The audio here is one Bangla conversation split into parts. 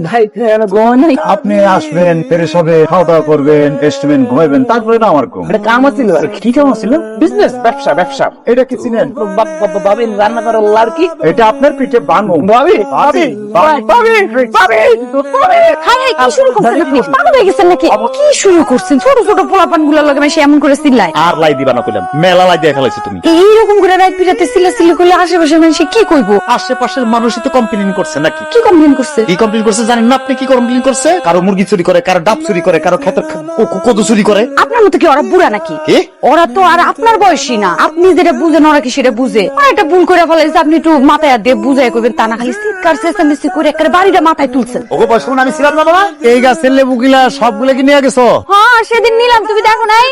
ভাই আপনি আসবেন, ফ্রেশ হবে, খাওয়া দাওয়া করবেন, রেস্টুরেন্ট ঘুমাবেন, তারপরে না আমার ঘুম। একটা কাম ছিল। কি কাম ছিল? বিজনেস, ব্যবসা ব্যবসা। এটা কি চিনেন? ভাবি রান্না করার লাড়কি। এটা আপনার পিঠে বানু। ভাবি ভাবি ভাবি ভাবি ভাবি হাই কি শুরু করছেন আপনি? পাগল হয়ে গেছেন নাকি? কি শুরু করছেন? ছোট ছোট পোলাপান গুলার লগে সে এমন করে চিল্লায়। আর লাই দিবা না কইলাম, মেলা লাই দিয়ে ফেলাইছো তুমি। এইরকম করে রাত বিরাতে চিল্লাচিল্লি করলে আশেপাশের মানুষ কি কইবো? আশেপাশের মানুষই তো কমপ্লেইন করছে নাকি? কি কমপ্লেন করছে? কি কমপ্লেইন করছে জানেন না আপনি? কি কমপ্লেইন করছে? কারো মুরগি চুরি করে, কারো ডাব চুরি করে, কারো ক্ষেতের কদু চুরি করে। আপনার মতো কি ওরা বুড়া নাকি? কি? ওরা তো আর আপনার বয়সী না। আপনি যেটা বুঝেন ওরা কি সেটা বুঝে। ওরা একটা ভুল করে ফেলাইছে, আপনি একটু মাথায় হাত দিয়ে বুঝাই করবেন, তা না খালি চিৎকার চেঁচামেচি করে একটা বাড়িটা মাথায় তুলছেন। ওগো বয়স আমি ছিলাম না বাবা। এই গাছের লেবু গিলা সবগুলো কি নিয়ে গেছো? হ্যাঁ সেদিন নিলাম, তুমি দেখো নাই?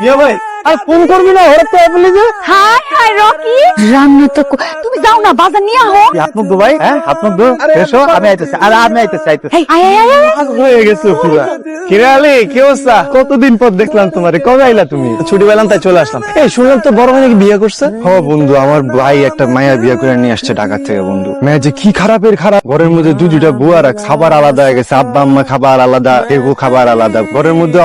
ইয়ে ভাই, আর ফোন করবি না, ওরা তো বলে যে হাই হাই রকি, রান্না তো তুমি যাও না, বাজার নিয়ে আহো। হাত মুখ ধো ভাই, হ্যাঁ হাত মুখ ধো, এসো আমি আইতেছি। আর আমি আইতেছি। এই আয় আয় আয়। পাগল হয়ে গেছো পুরা। কিরে আলী, কি অবস্থা? কতদিন পর দেখলাম তোমারে, কবে আইলা তুমি? ছুটি পেলাম তাই চলে আসলাম। এই শুনলাম তো বড় ভাই নাকি বিয়ে করছে? হ্যাঁ বন্ধু, আমার ভাই একটা মায়া বিয়ে করে নিয়ে আসছে ঢাকা থেকে বন্ধু। মেয়ে যে কি খারাপের খারাপ, ঘরের মধ্যে দুটা বুয়া রাখ, খাবার আলাদা হয়ে গেছে, আব্বা আম্মা খাবার আলাদা, এগো খাবার আলাদা, ঘরের মধ্যে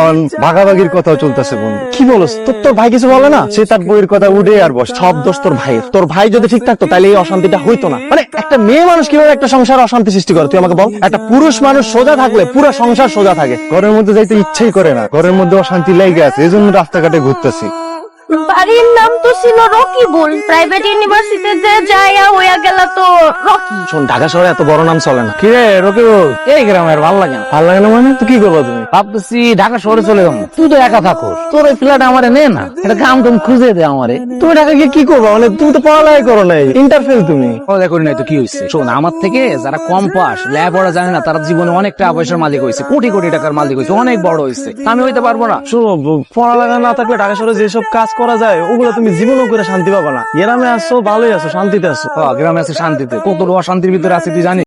ভাগাভাগির কথাও চলতেছে বন্ধু। কি বলস? তোর ভাই কিছু বলে না? সে তার বইয়ের কথা উঠে আর বস, সব দোষ তোর ভাইয়ের। তোর ভাই যদি ঠিক থাকতো তাহলে এই অশান্তিটা হইতো না। মানে একটা মেয়ে মানুষ কিভাবে একটা সংসার অশান্তি সৃষ্টি করে তুই আমাকে বল? একটা পুরুষ মানুষ সোজা থাকলে পুরো সংসার সোজা থাকে। ঘরের মধ্যে যাইতে ইচ্ছেই করে না, ঘরের মধ্যে অশান্তি লেগে আছে, এই জন্য রাস্তাঘাটে ঘুরতেছি। বাড়ির নাম তো ছিল রকি বল, প্রাইভেট ইউনিভার্সিটিতে যাইয়া হইয়া গেল তো রকি। শোন, ঢাকা শহরে এত বড় নাম চলে না। কিরে রকিবুল, এই গ্রামের ভালো লাগে না? ভালো লাগে না মানে? তুই কি করবো? তুমি ভাবতেছি ঢাকা শহরে চলে যাবো। তুই তো একা থাকো, তোর এই ফ্ল্যাট আমারে নে না, এটা কাম টাম খুঁজে দে আমারে। তুমি ঢাকা গিয়ে কি করবো? মানে তুমি তো পড়ালেখা করো নাই, ইন্টারফেল তুমি। পড়া করি নাই তো কি হয়েছে? শোন, আমার থেকে যারা কম পাস, লেখাপড়া জানে না, তারা জীবনে অনেক টাকা পয়সার মালিক হয়েছে, কোটি কোটি টাকার মালিক হয়েছে, অনেক বড় হয়েছে। আমি হইতে পারবো না? শোনো, পড়ালেখা না থাকলে ঢাকা শহরে যেসব কাজ করা যায় ওগুলো তুমি জীবনও করে শান্তি পাবা না। গ্রামে আসছো, ভালোই আছো, শান্তিতে আছো। গ্রামে আছে শান্তিতে, কত অশান্তির ভিতরে আছে তুই জানিস?